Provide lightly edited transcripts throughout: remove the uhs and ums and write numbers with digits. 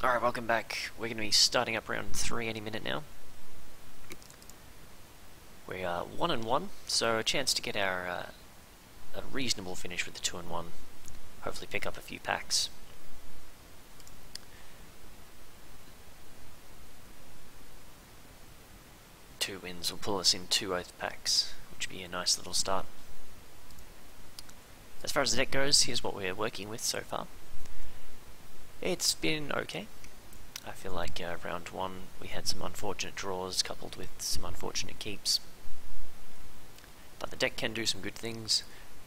Alright, welcome back. We're going to be starting up round 3 any minute now. We are 1-1, so a chance to get our a reasonable finish with the 2-1. Hopefully pick up a few packs. Two wins will pull us in 2 oath packs, which would be a nice little start. As far as the deck goes, here's what we're working with so far. It's been okay. I feel like round 1 we had some unfortunate draws coupled with some unfortunate keeps. But the deck can do some good things.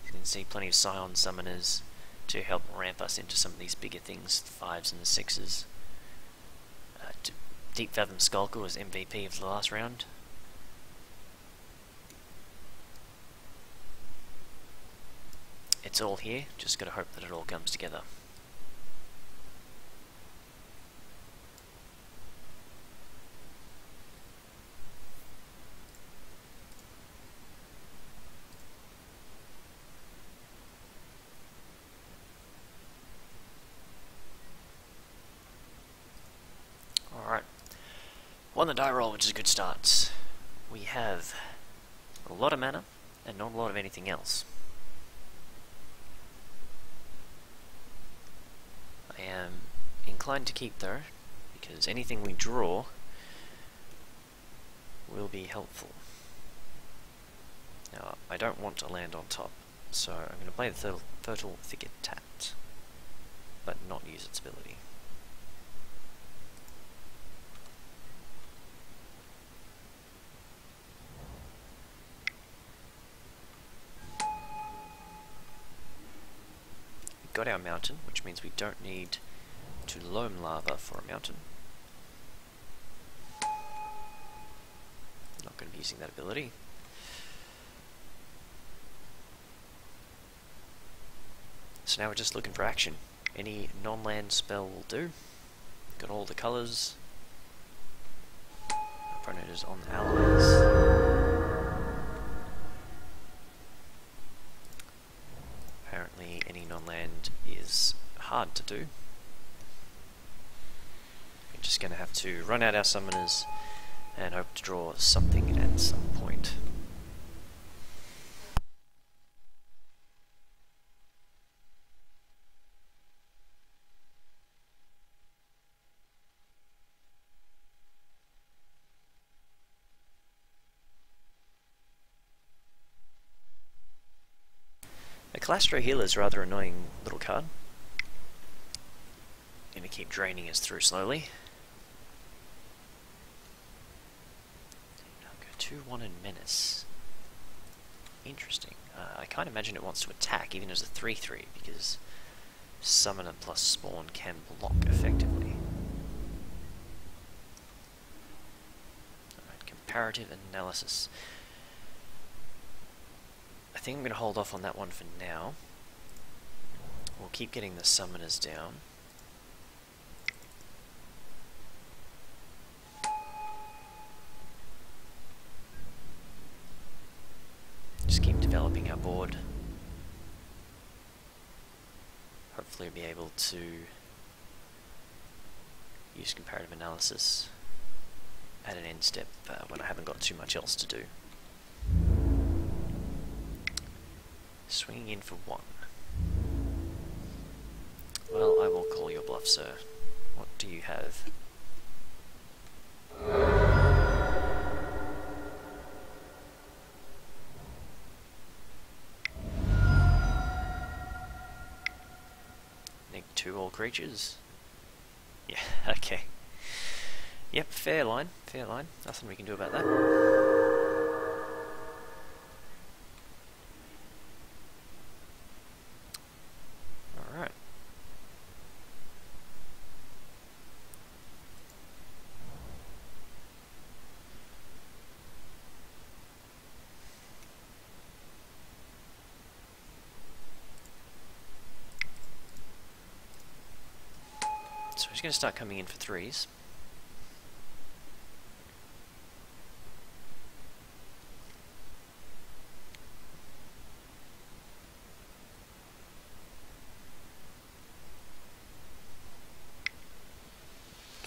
You can see plenty of Scion summoners to help ramp us into some of these bigger things, the 5s and the 6s. Deep Fathom Skulker was MVP of the last round. It's all here, just gotta hope that it all comes together. Alright, won the die roll, which is a good start. We have a lot of mana and not a lot of anything else. I am inclined to keep though, because anything we draw will be helpful. Now, I don't want to land on top, so I'm going to play the Fertile Thicket tapped, but not use its ability. Got our mountain, which means we don't need to loam lava for a mountain. Not going to be using that ability. So now we're just looking for action. Any non-land spell will do. Got all the colours. Opponent is on allies. Apparently any non-land is hard to do. We're just going to have to run out our summoners and hope to draw something at some point. The Calastro Healer is a rather annoying little card. Gonna keep draining us through slowly. I'll go 2-1 and Menace. Interesting. I can't imagine it wants to attack even as a 3-3 because Summoner plus Spawn can block effectively. Alright, comparative analysis. I think I'm going to hold off on that one for now. We'll keep getting the summoners down. Just keep developing our board. Hopefully we'll be able to use comparative analysis at an end step when I haven't got too much else to do. Swinging in for 1. Well, I will call your bluff, sir. What do you have? -2 all creatures? Yeah, okay. Yep, fair line, fair line. Nothing we can do about that. So he's going to start coming in for 3s.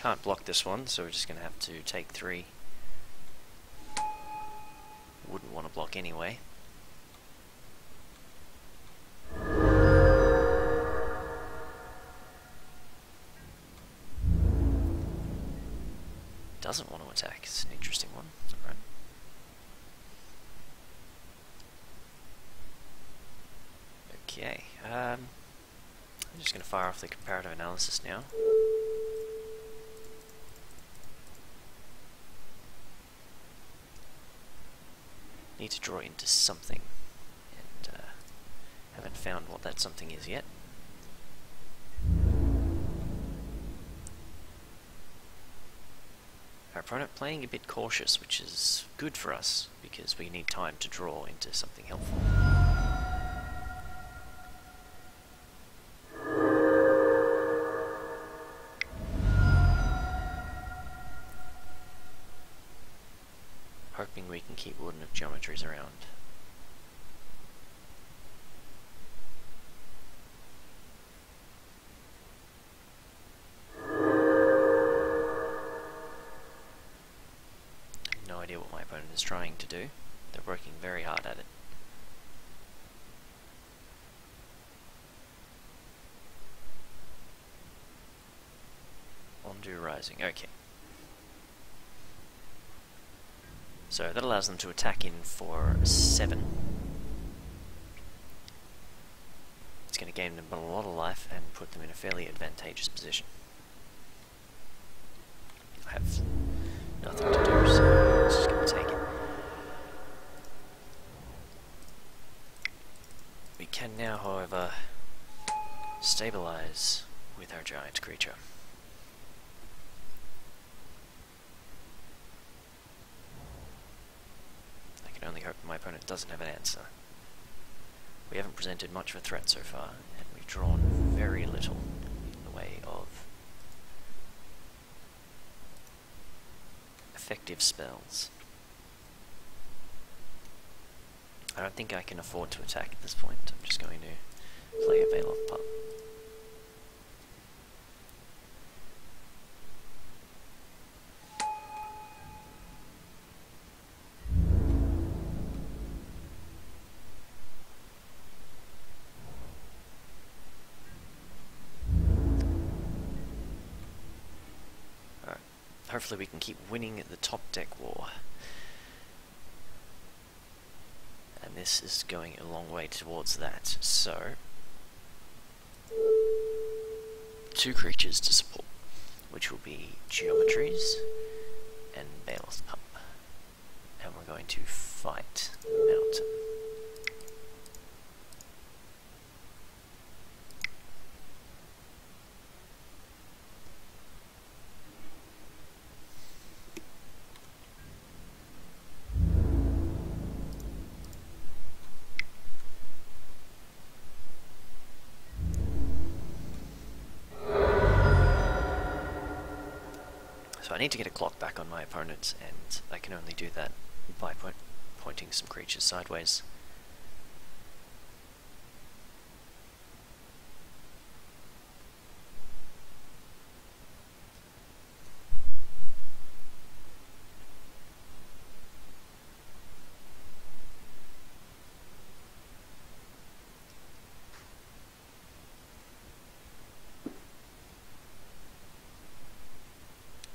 Can't block this one, so we're just going to have to take 3. Wouldn't want to block anyway. Doesn't want to attack. It's an interesting one. Right. Okay. I'm just going to fire off the comparative analysis now. Need to draw into something, and haven't found what that something is yet. Our opponent playing a bit cautious, which is good for us, because we need time to draw into something helpful. Hoping we can keep wooden of geometries around. No idea what my opponent is trying to do. They're working very hard at it. Undo rising, okay. So that allows them to attack in for 7. It's going to gain them a lot of life and put them in a fairly advantageous position. I have nothing to do, so it's just going to take it. We can now, however, stabilize with our giant creature. I can only hope my opponent doesn't have an answer. We haven't presented much of a threat so far, and we've drawn very little in the way of effective spells. I don't think I can afford to attack at this point. I'm just going to play a Veil of Pup. Hopefully we can keep winning the top deck war. And this is going a long way towards that, so 2 creatures to support, which will be Geometries and Baleful Pup. And we're going to fight Mountain. So I need to get a clock back on my opponent, and I can only do that by pointing some creatures sideways.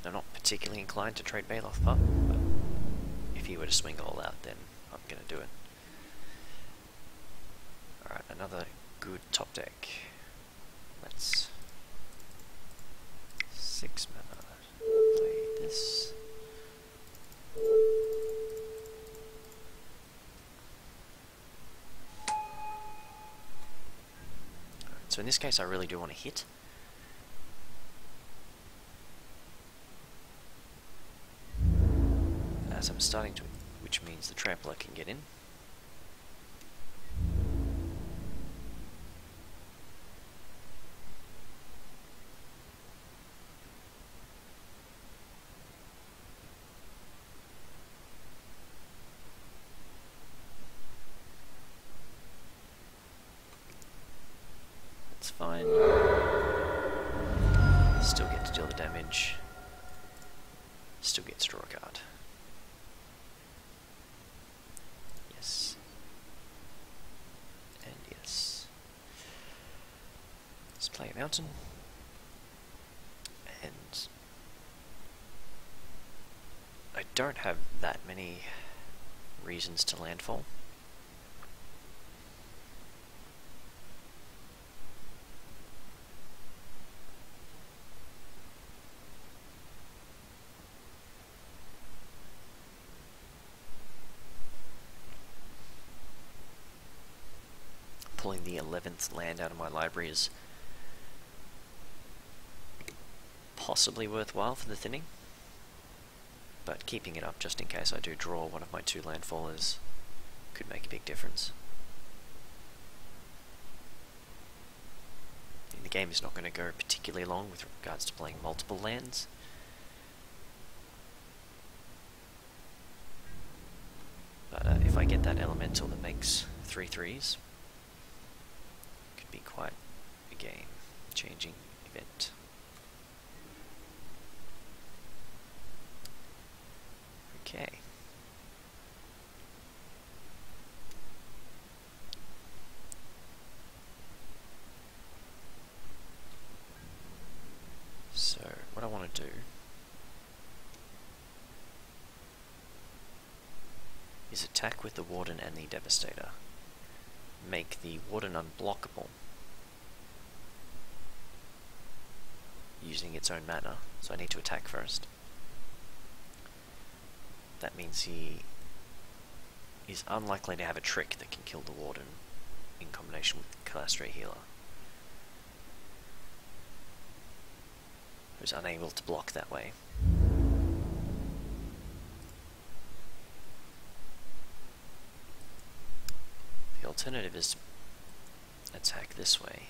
I'm not particularly inclined to trade Baloth Pup, but if he were to swing all out, then I'm going to do it. Alright, another good top deck. Let's 6 mana. Play this. Alright, so in this case I really do want to hit. As I'm starting to, which means the Trampler can get in. That's fine. Still get to deal the damage. Still gets to draw a card. Yes. And yes. Let's play a mountain. And I don't have that many reasons to landfall. Pulling the 11th land out of my library is possibly worthwhile for the thinning, but keeping it up just in case I do draw one of my 2 landfallers could make a big difference. The game is not going to go particularly long with regards to playing multiple lands. But if I get that elemental that makes 3/3s, could be quite a game-changing event. Okay. So, what I want to do is attack with the Warden and the Devastator. Make the Warden unblockable using its own mana, so I need to attack first. That means he is unlikely to have a trick that can kill the Warden in combination with the Calastria Healer, who's unable to block that way. The alternative is to attack this way.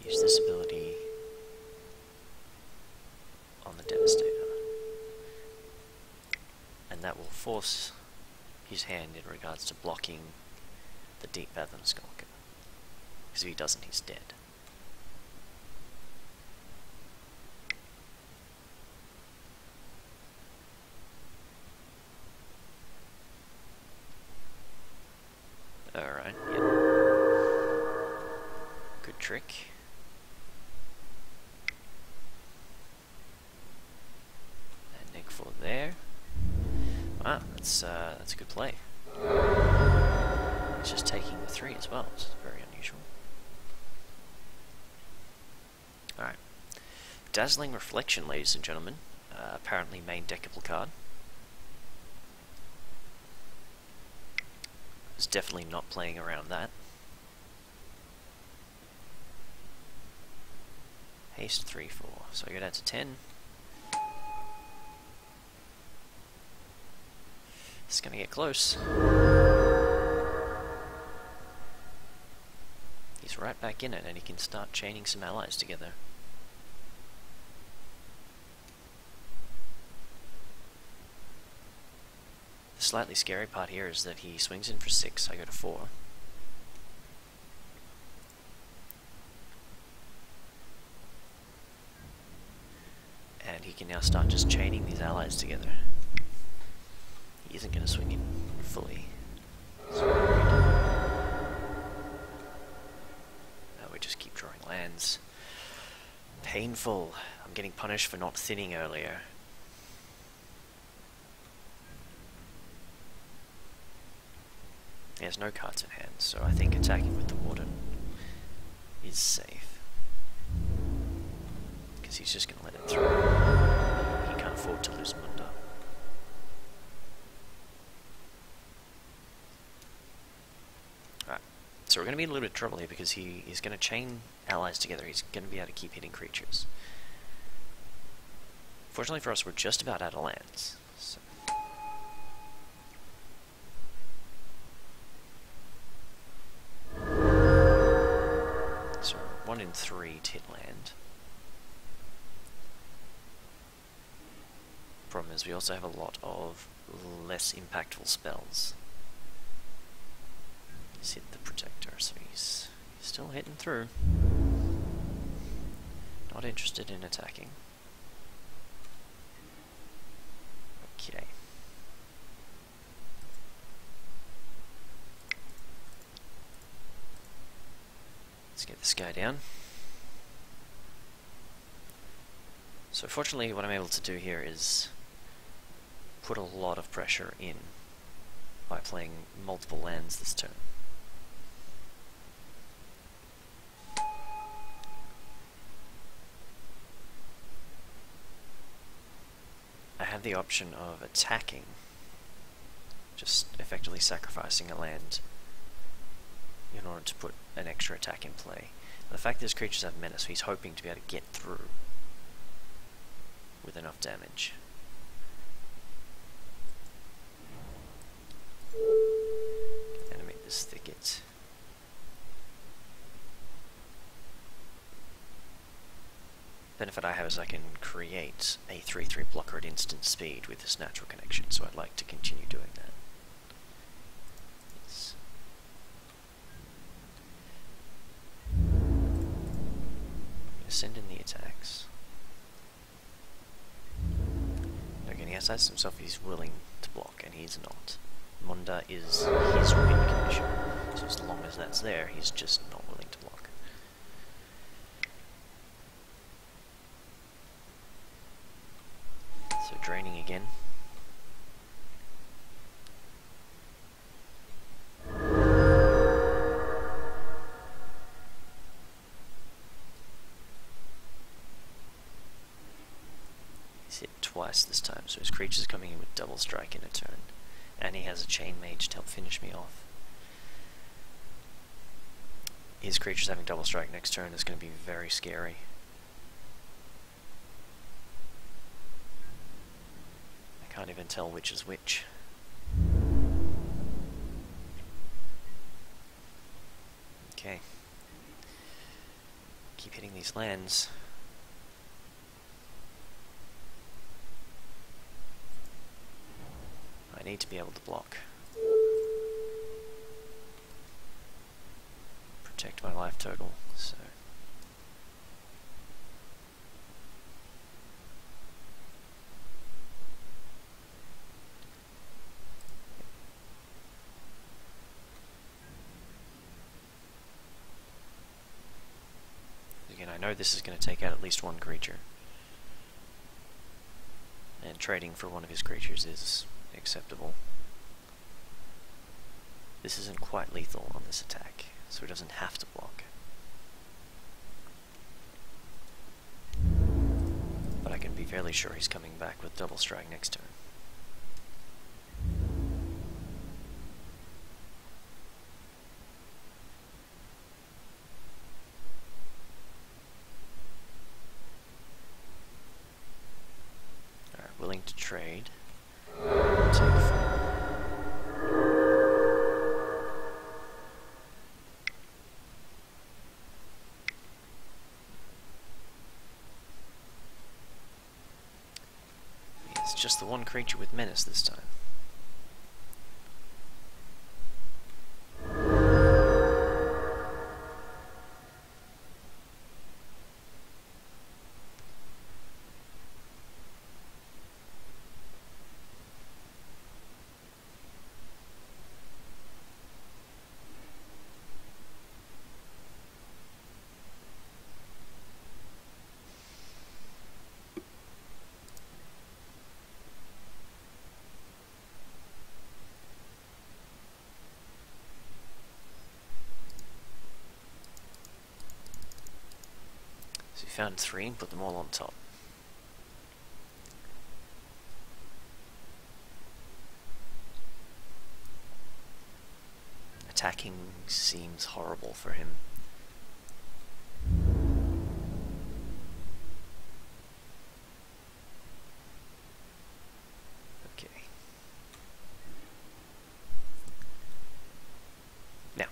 Use this ability on the Devastator, and that will force his hand in regards to blocking the Deep Fathom Skulker, because if he doesn't, he's dead. Alright, yep. Good trick. And Nick for there. Wow, that's a good play. He's just taking the 3 as well, which is very unusual. Alright. Dazzling Reflection, ladies and gentlemen. Apparently main deckable card. Was definitely not playing around that. Haste 3/4, so I go down to 10. It's gonna get close. He's right back in it, and he can start chaining some allies together. The slightly scary part here is that he swings in for 6, I go to 4. And he can now start just chaining these allies together. He isn't going to swing in fully. So now we just keep drawing lands. Painful. I'm getting punished for not thinning earlier. He has no cards in hand, so I think attacking with the Warden is safe. Because he's just going to let it through. He can't afford to lose Munda. Alright, so we're going to be in a little bit of trouble here because he is going to chain allies together. He's going to be able to keep hitting creatures. Fortunately for us, we're just about out of lands. So. So 1 in 3 to hit land. Problem is we also have a lot of less impactful spells. He's hit the Protector, so he's Still hitting through. Not interested in attacking. Okay. Let's get this guy down. So fortunately what I'm able to do here is put a lot of pressure in by playing multiple lands this turn. I have the option of attacking, just effectively sacrificing a land in order to put an extra attack in play. The fact that his creatures have menace, he's hoping to be able to get through with enough damage. Animate this thicket. Benefit I have is I can create a 3/3 blocker at instant speed with this natural connection, so I'd like to continue doing that. Yes. Send in the attacks. Again, he has asked himself if he's willing to block, and he's not. Munda is his win condition, so as long as that's there, he's just not willing to block. So draining again. He's hit twice this time, so his creature's coming in with double strike in a turn. And he has a chain mage to help finish me off. His creature's having double strike next turn is going to be very scary. Can't even tell which is which. Okay. Keep hitting these lands. I need to be able to block. Protect my life total, so... Again, I know this is going to take out at least one creature. And trading for one of his creatures is acceptable. This isn't quite lethal on this attack, so he doesn't have to block. But I can be fairly sure he's coming back with double strike next turn. Willing to trade. Take 4. It's just the one creature with menace this time. So we found 3 and put them all on top. Attacking seems horrible for him. Okay. Now,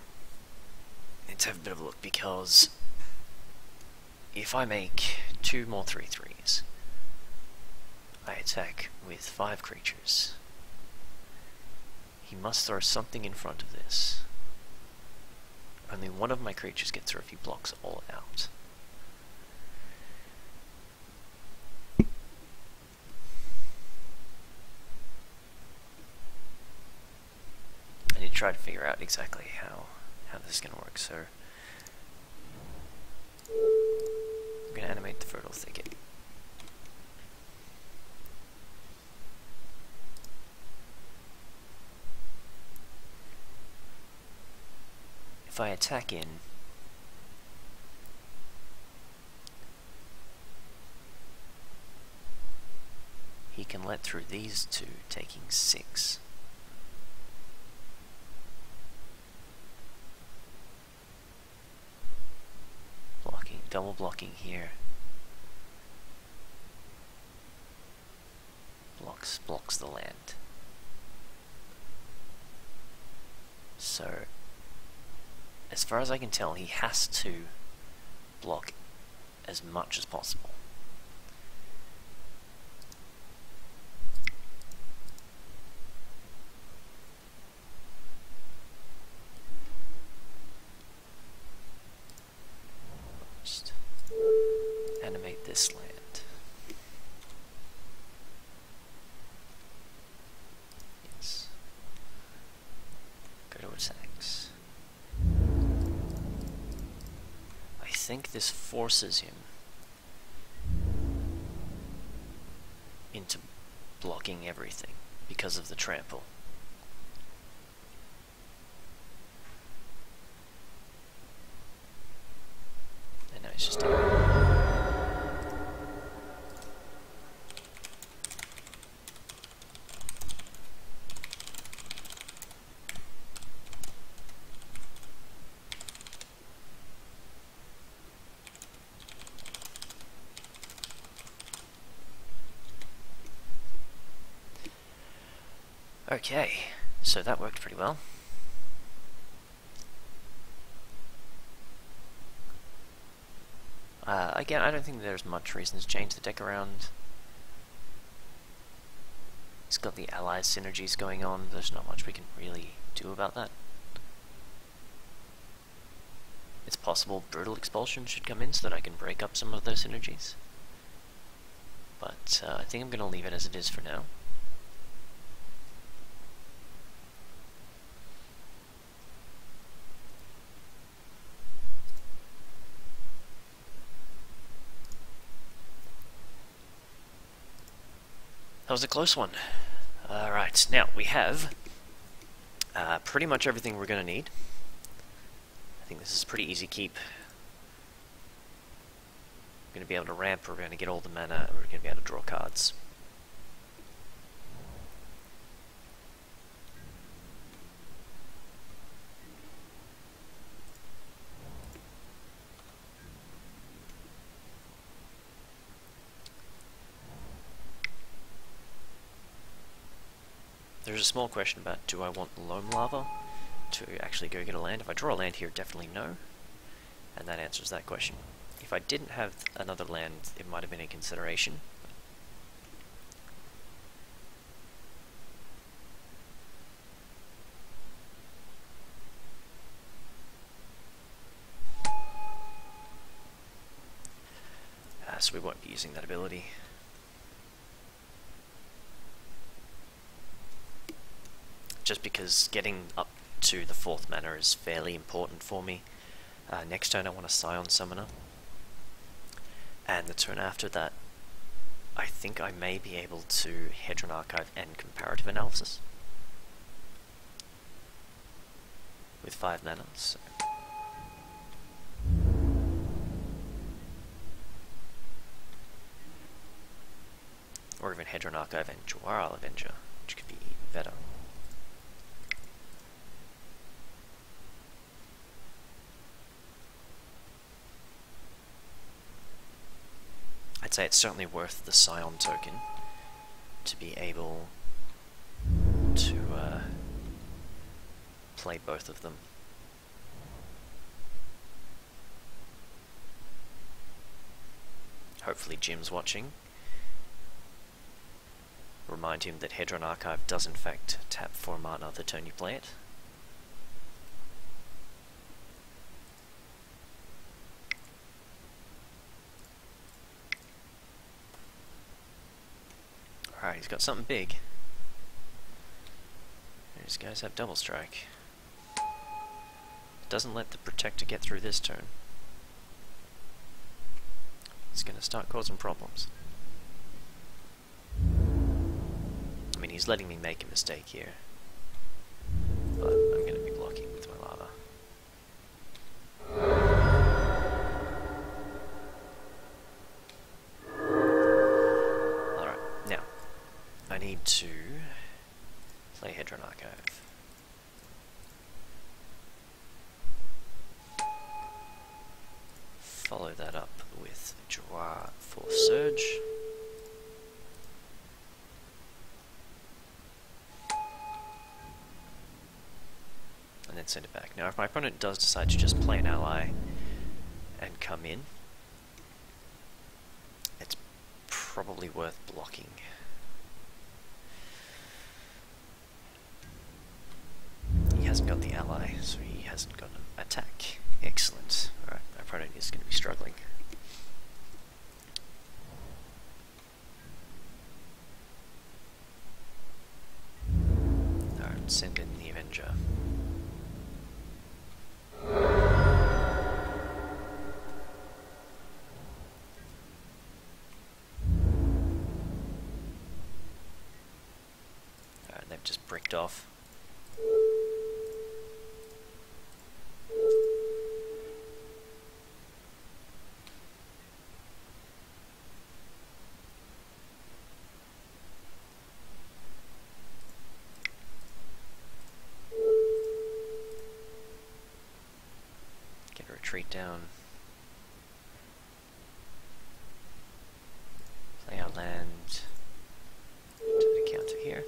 let's have a bit of a look, because if I make 2 more 3/3s, I attack with 5 creatures. He must throw something in front of this. Only can one of my creatures get through if he blocks all out? I need to try to figure out exactly how this is going to work. So I'm going to animate the fertile thicket. If I attack in, he can let through these two, taking 6. Blocking, double blocking here. Blocks the land. So, as far as I can tell, he has to block as much as possible. Just animate this land. Yes. Go to attacks. I think this forces him into blocking everything because of the trample. And now he's just okay, so that worked pretty well. Again, I don't think there's much reason to change the deck around. It's got the allies synergies going on, there's not much we can really do about that. It's possible Brutal Expulsion should come in so that I can break up some of those synergies. But I think I'm going to leave it as it is for now. That was a close one. Alright, now we have pretty much everything we're going to need. I think this is a pretty easy keep. We're going to be able to ramp, we're going to get all the mana, and we're going to be able to draw cards. There's a small question about, do I want Loam Lava to actually go get a land? If I draw a land here, definitely no. And that answers that question. If I didn't have another land, it might have been a consideration. So we won't be using that ability. Just because getting up to the 4th mana is fairly important for me. Next turn I want a Scion Summoner. And the turn after that, I think I may be able to Hedron Archive and Comparative Analysis. With 5 mana, so. Or even Hedron Archive and Jwaral Avenger, which could be even better. I'd say it's certainly worth the Scion token to be able to play both of them. Hopefully Jim's watching. Remind him that Hedron Archive does in fact tap for mana the turn you play it. he's got something big. These guys have double strike. Doesn't let the protector get through this turn. It's going to start causing problems. I mean, he's letting me make a mistake here. But I'm going to be blocking with my lava. Alright, now, I need to play Hedron Archive. Follow that up with Draw for Surge. And then send it back. Now if my opponent does decide to just play an ally and come in, it's probably worth blocking. He hasn't got the ally, so he hasn't got an attack. Excellent. Alright, my opponent is going to be struggling. Alright, send in the Avenger. Alright, they've just bricked off. Retreat down. Play our land to the counter here.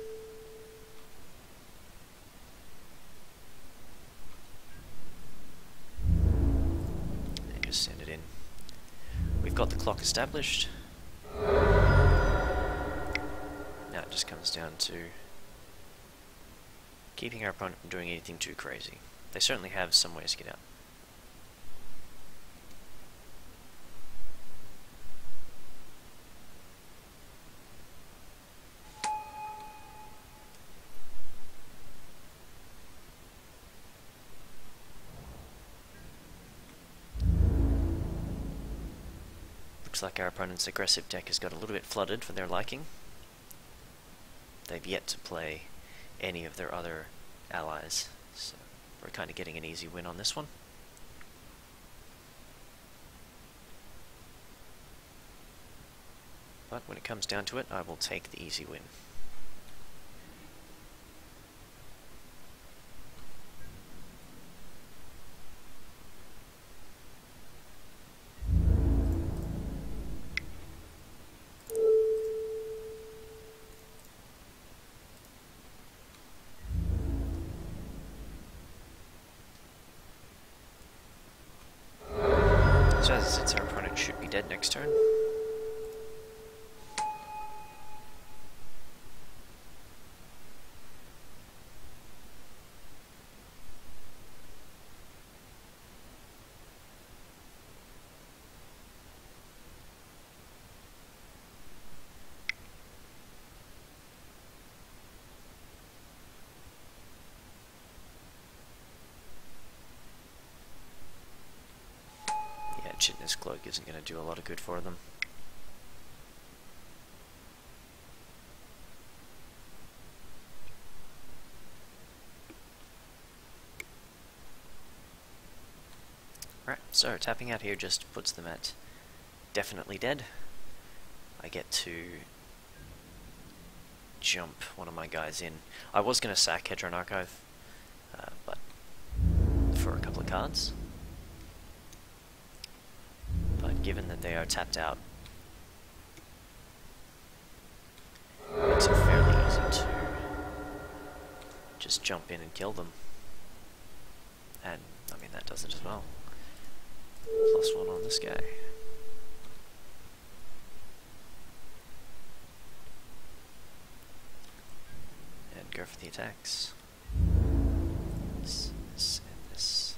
And just send it in. We've got the clock established. Now it just comes down to keeping our opponent from doing anything too crazy. They certainly have some ways to get out. Looks like our opponent's aggressive deck has got a little bit flooded for their liking. They've yet to play any of their other allies, so we're kind of getting an easy win on this one. But when it comes down to it, I will take the easy win. So as it sits, our opponent should be dead next turn. Chitness Cloak isn't going to do a lot of good for them. Right, so tapping out here just puts them at definitely dead. I get to jump one of my guys in. I was going to sack Hedron Archive, but for a couple of cards. But given that they are tapped out, it makes it fairly easy to just jump in and kill them. And, I mean, that does it as well. +1 on this guy. And go for the attacks. This, and this.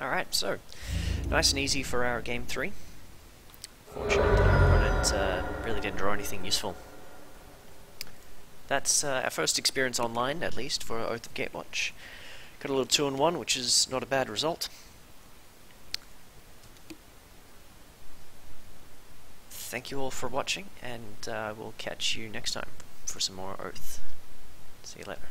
Alright, so, nice and easy for our game 3. Fortunate that our opponent really didn't draw anything useful. That's our first experience online, at least, for Oath of Gatewatch. Got a little 2-1, which is not a bad result. Thank you all for watching, and we'll catch you next time for some more Oath. See you later.